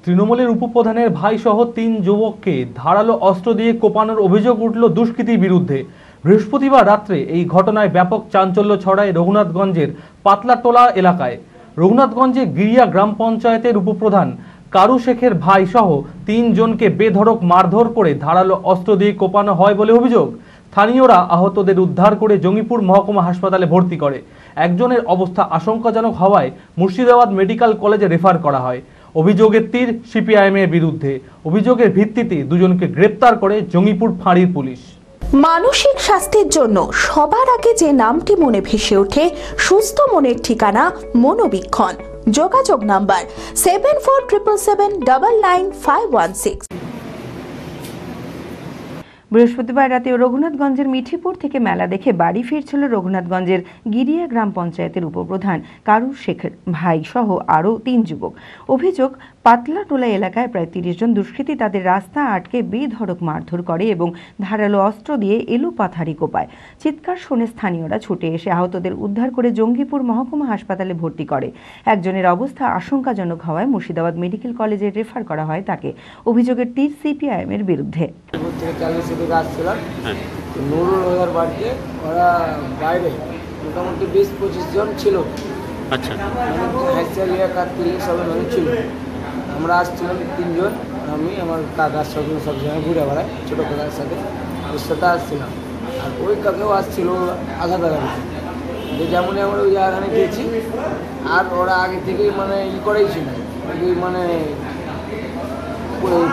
তৃণমূলের উপপ্রধানের ভাই সহ ৩ যুবককে ধারালো অস্ত্র দিয়ে কোপানোর অভিযোগ উঠল দুষ্কৃতীর বিরুদ্ধে। বৃহস্পতিবার রাত্রে এই ঘটনায় ব্যাপক চাঞ্চল্য ছড়ায় রঘুনাথগঞ্জের পাতলাটোলা এলাকায়। রঘুনাথগঞ্জে গিরিয়া গ্রাম পঞ্চায়েতের উপপ্রধান কারু শেখের ভাই সহ ৩ জনকে বেধড়ক মারধর করে ধারালো অস্ত্র দিয়ে কোপানো হয় বলে অভিযোগ। স্থানীয়রা আহতদের উদ্ধার করে জঙ্গিপুর মহকুমা হাসপাতালে ভর্তি করে। একজনের অবস্থা আশঙ্কাজনক হওয়ায় মুর্শিদাবাদ মেডিকেল কলেজে রেফার করা হয়। অভিযোগের তীর সিপিআইএমের বিরুদ্ধে। অভিযোগের ভিত্তিতে দুজনকে গ্রেপ্তার করে জঙ্গিপুর ফাঁড়ির পুলিশ। মানসিক স্বাস্থ্যের জন্য সবার আগে যে নামটি মনে ভেসে ওঠে, সুস্থ মনের ঠিকানা মনোবীক্ষণ। যোগাযোগ নাম্বার 7477799516। বৃহস্পতিবার রাতে রঘুনাথগঞ্জের মিঠিপুর থেকে মেলা দেখে বাড়ি ফিরছিল রঘুনাথগঞ্জের গিরিয়া গ্রাম পঞ্চায়েতের উপপ্রধান কারু শেখের ভাই সহ আরও ৩ যুবক। অভিযোগ, পাতলাটোলা এলাকায় প্রায় ৩০ জন দুষ্কৃতী তাদের রাস্তা আটকে বেধড়ক মারধর করে এবং ধারালো অস্ত্র দিয়ে এলোপাথারি কোপায়। চিৎকার শুনে স্থানীয়রা ছুটে এসে আহতদের উদ্ধার করে জঙ্গিপুর মহকুমা হাসপাতালে ভর্তি করে। একজনের অবস্থা আশঙ্কাজনক হওয়ায় মুর্শিদাবাদ মেডিকেল কলেজে রেফার করা হয় তাকে। অভিযোগের তীর সিপিআইএমের বিরুদ্ধে। নুরুল ওদের বাড়িতে ওরা বাইরে মোটামুটি ২০-২৫ জন ছিল। আচ্ছা, সবাই মানে ছিল। আমরা আসছিলাম ৩ জন, আমি আমার কাকার সঙ্গে সব জায়গায় ঘুরে বেড়াই, ছোটো কাকার সাথে ওর সাথে আসছিলাম। আর ওই কাকেও আসছিল আধা বেড়াতে, যে যেমনই আমরা ওই জায়গাখানে গিয়েছি। আর ওরা আগে থেকেই মানে করেই ছিল, মানে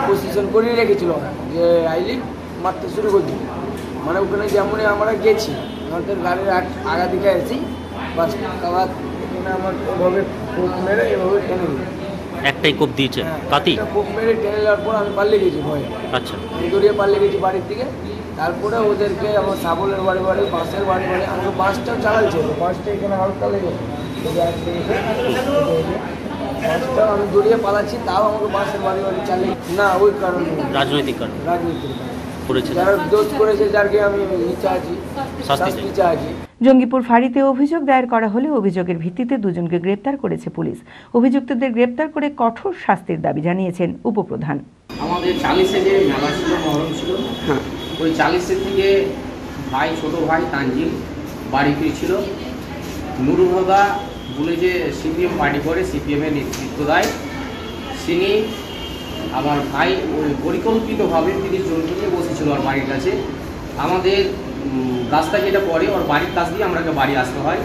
পজিশন করেই রেখেছিল যে আইলি মারতে শুরু করছি। মানে ওখানে যেমনই আমরা গেছি, আমাদের গাড়ির আগা দিকে এসেছি, বাস কাকা আমার ওভাবে কোপ মেরে এভাবে টেনে দিই। একটাই কোপ দিয়েছে? কাতি কোপ মেরে টেনে দেওয়ার পর আমি পালিয়ে গেছি ভয়ে। আচ্ছা, আমি দৌড়িয়ে পালিয়ে গেছি বাড়ির দিকে। তারপরে ওদেরকে আমার সাবলের বাড়ি বাসের বাড়ি আমাকে বাসটাও চালাচ্ছে, বাসটা এখানে হালকা লেগে বাসটাও আমি দৌড়িয়ে পালাচ্ছি, তাও আমাকে বাসের বাড়ি চালিয়ে না। ওই কারণে রাজনৈতিক কারণ করেছে, যারা দোষ করেছে, যারকে আমি শাস্তি চাইছি। জঙ্গিপুর ফাঁড়িতে অভিযোগ দায়ের করা হলে অভিযোগের ভিত্তিতে দুজনকে গ্রেপ্তার করেছে পুলিশ। অভিযুক্তদের গ্রেপ্তার করে কঠোর শাস্তির দাবি জানিয়েছেন উপপ্রধান। আমাদের 40-এ যে মেলা ছিল, মহরম ছিল, ওই 40-এ থেকে ভাই, ছোট ভাই তানজিম বাড়ি ফিরছিল। নুরুল হুদা বলে যে সিপিএম পার্টি করে, সিপিএমের নেতৃত্ব দেয়, তিনি আমার ভাই ওই পরিকল্পিতভাবে 30 জনকে নিয়ে বসেছিল ওর বাড়ির কাছে। আমাদের রাস্তা যেটা পড়ে ওর বাড়ির কাছ দিয়ে আমাকে বাড়ি আসতে হয়।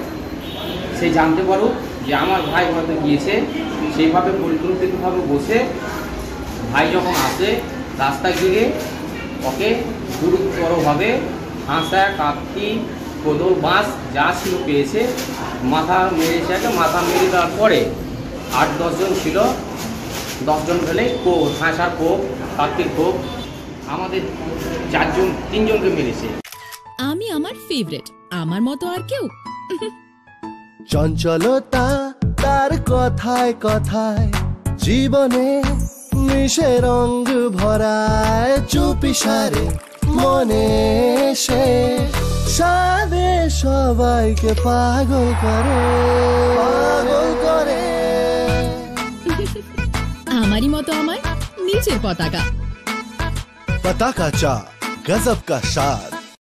সে জানতে পারো যে আমার ভাই হয়তো গিয়েছে, সেইভাবে পরিকল্পিতভাবে বসে ভাই যখন আসে রাস্তা ঘিরে ওকে গুরুতরভাবে হাঁসা, কাঁতি, কোদল, বাঁশ যা ছিল পেয়েছে মাথা মেরেছে। মাথা মেরে দেওয়ার পরে 8-10 জন ছিল, 10 জন ফেলে হাঁসার কোপ, কাতির কোপ আমাদের 3 জনকে মেরেছে। আমি আমার ফেভারিট, আমার মতো আর কেউ। চঞ্চলতা তার কথায় কথায় জীবনে মিশে রঙ ভরায়, চুপি সারে মনে সে সাদে সবাইকে পাগল করে, পাগল করে। আমারই মতো আমার নিচের পতাকা। पताका चा गजब का स्वाद।